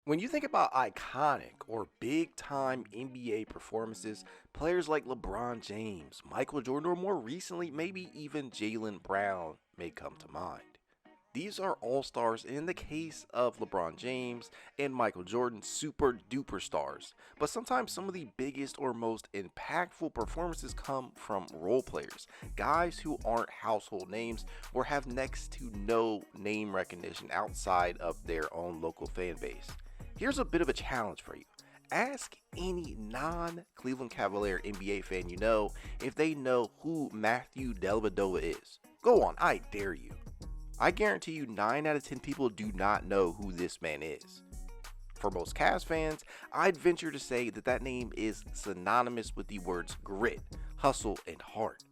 When you think about iconic or big time NBA performances, players like LeBron James, Michael Jordan, or more recently, maybe even Jaylen Brown may come to mind. These are all stars, and in the case of LeBron James and Michael Jordan, super duper stars. But sometimes some of the biggest or most impactful performances come from role players, guys who aren't household names or have next to no name recognition outside of their own local fan base. Here's a bit of a challenge for you. Ask any non-Cleveland Cavalier NBA fan you know if they know who Matthew Dellavedova is. Go on, I dare you. I guarantee you 9 out of 10 people do not know who this man is. For most Cavs fans, I'd venture to say that name is synonymous with the words grit, hustle, and heart.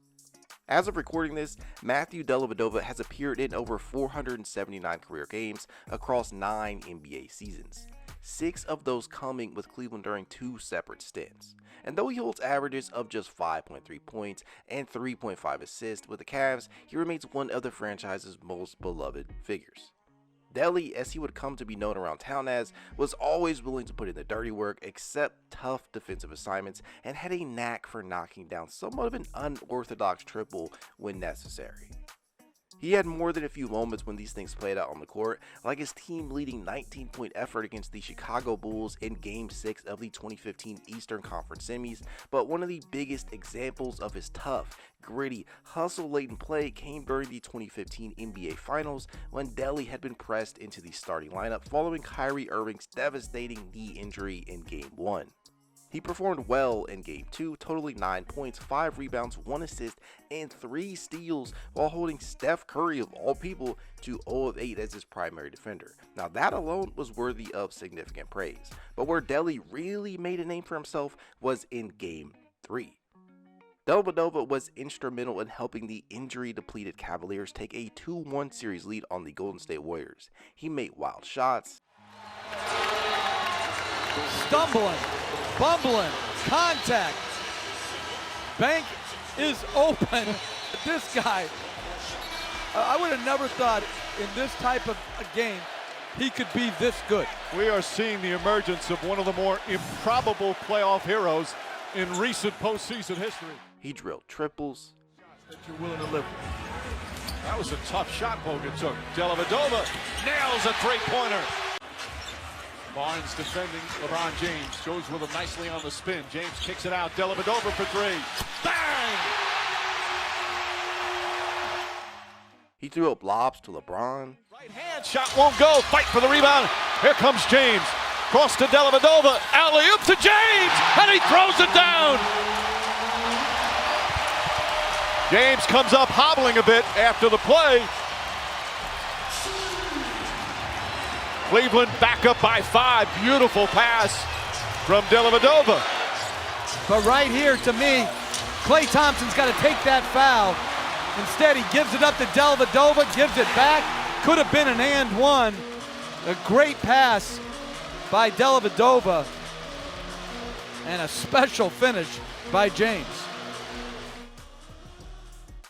As of recording this, Matthew Dellavedova has appeared in over 479 career games across 9 NBA seasons. 6 of those coming with Cleveland during 2 separate stints. And though he holds averages of just 5.3 points and 3.5 assists with the Cavs, he remains one of the franchise's most beloved figures. Delly, as he would come to be known around town as, was always willing to put in the dirty work, accept tough defensive assignments, and had a knack for knocking down somewhat of an unorthodox triple when necessary. He had more than a few moments when these things played out on the court, like his team-leading 19-point effort against the Chicago Bulls in Game 6 of the 2015 Eastern Conference Semis, but one of the biggest examples of his tough, gritty, hustle-laden play came during the 2015 NBA Finals when Delly had been pressed into the starting lineup following Kyrie Irving's devastating knee injury in Game 1. He performed well in Game 2, totaling 9 points, 5 rebounds, 1 assist, and 3 steals while holding Steph Curry, of all people, to 0 of 8 as his primary defender. Now that alone was worthy of significant praise, but where Delly really made a name for himself was in Game 3. Dellavedova was instrumental in helping the injury-depleted Cavaliers take a 2-1 series lead on the Golden State Warriors. He made wild shots, stumbling, bumbling, contact. Bank is open. This guy, I would have never thought in this type of a game he could be this good. We are seeing the emergence of one of the more improbable playoff heroes in recent postseason history. he drilled triples, That you're willing to live with. That was a tough shot Bogut took. Dellavedova nails a three-pointer. Barnes defending LeBron James. Goes with him nicely on the spin. James kicks it out. Dellavedova for 3. Bang! he threw up lobs to LeBron, Right hand shot won't go. Fight for the rebound. Here comes James. Cross to Dellavedova. Alley-oop to James. And he throws it down. James comes up hobbling a bit after the play. Cleveland back up by 5. Beautiful pass from Dellavedova. But right here, to me, Klay Thompson's got to take that foul. Instead, he gives it up to Dellavedova, gives it back. Could have been an and one. A great pass by Dellavedova. And a special finish by James.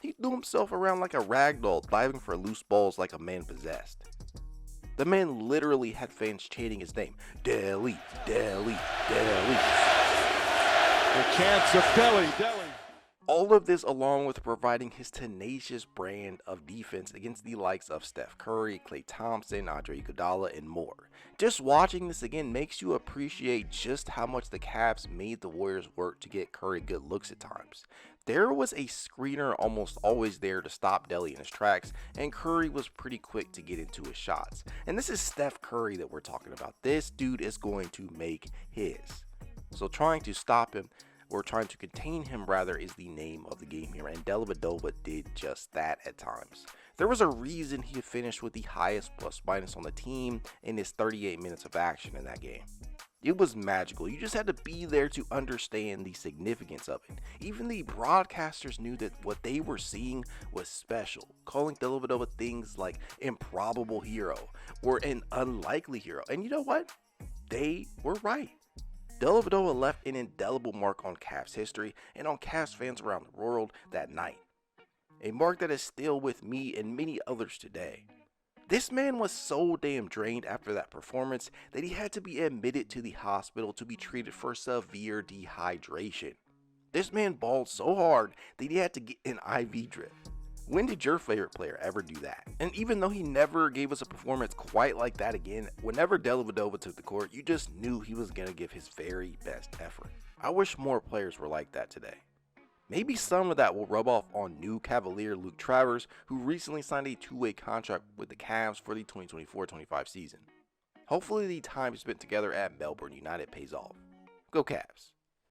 he threw himself around like a rag doll, diving for loose balls like a man possessed. The man literally had fans chanting his name, Delly, Delly, Delly. The chance of Delly. All of this along with providing his tenacious brand of defense against the likes of Steph Curry, Klay Thompson, Andre Iguodala, and more. Just watching this again makes you appreciate just how much the Cavs made the Warriors work to get Curry good looks at times. There was a screener almost always there to stop Delly in his tracks, and Curry was pretty quick to get into his shots. And this is Steph Curry that we're talking about. This dude is going to make his. So trying to stop him, or trying to contain him rather, is the name of the game here, and Dellavedova did just that at times. There was a reason he finished with the highest plus minus on the team in his 38 minutes of action in that game. It was magical. You just had to be there to understand the significance of it. Even the broadcasters knew that what they were seeing was special, calling Dellavedova things like improbable hero or an unlikely hero. And you know what? They were right. Dellavedova left an indelible mark on Cavs history and on Cavs fans around the world that night. A mark that is still with me and many others today. This man was so damn drained after that performance that he had to be admitted to the hospital to be treated for severe dehydration. This man balled so hard that he had to get an IV drip. When did your favorite player ever do that? And even though he never gave us a performance quite like that again, whenever Dellavedova took the court, you just knew he was going to give his very best effort. I wish more players were like that today. Maybe some of that will rub off on new Cavalier Luke Travers, who recently signed a two-way contract with the Cavs for the 2024-25 season. Hopefully the time spent together at Melbourne United pays off. Go Cavs.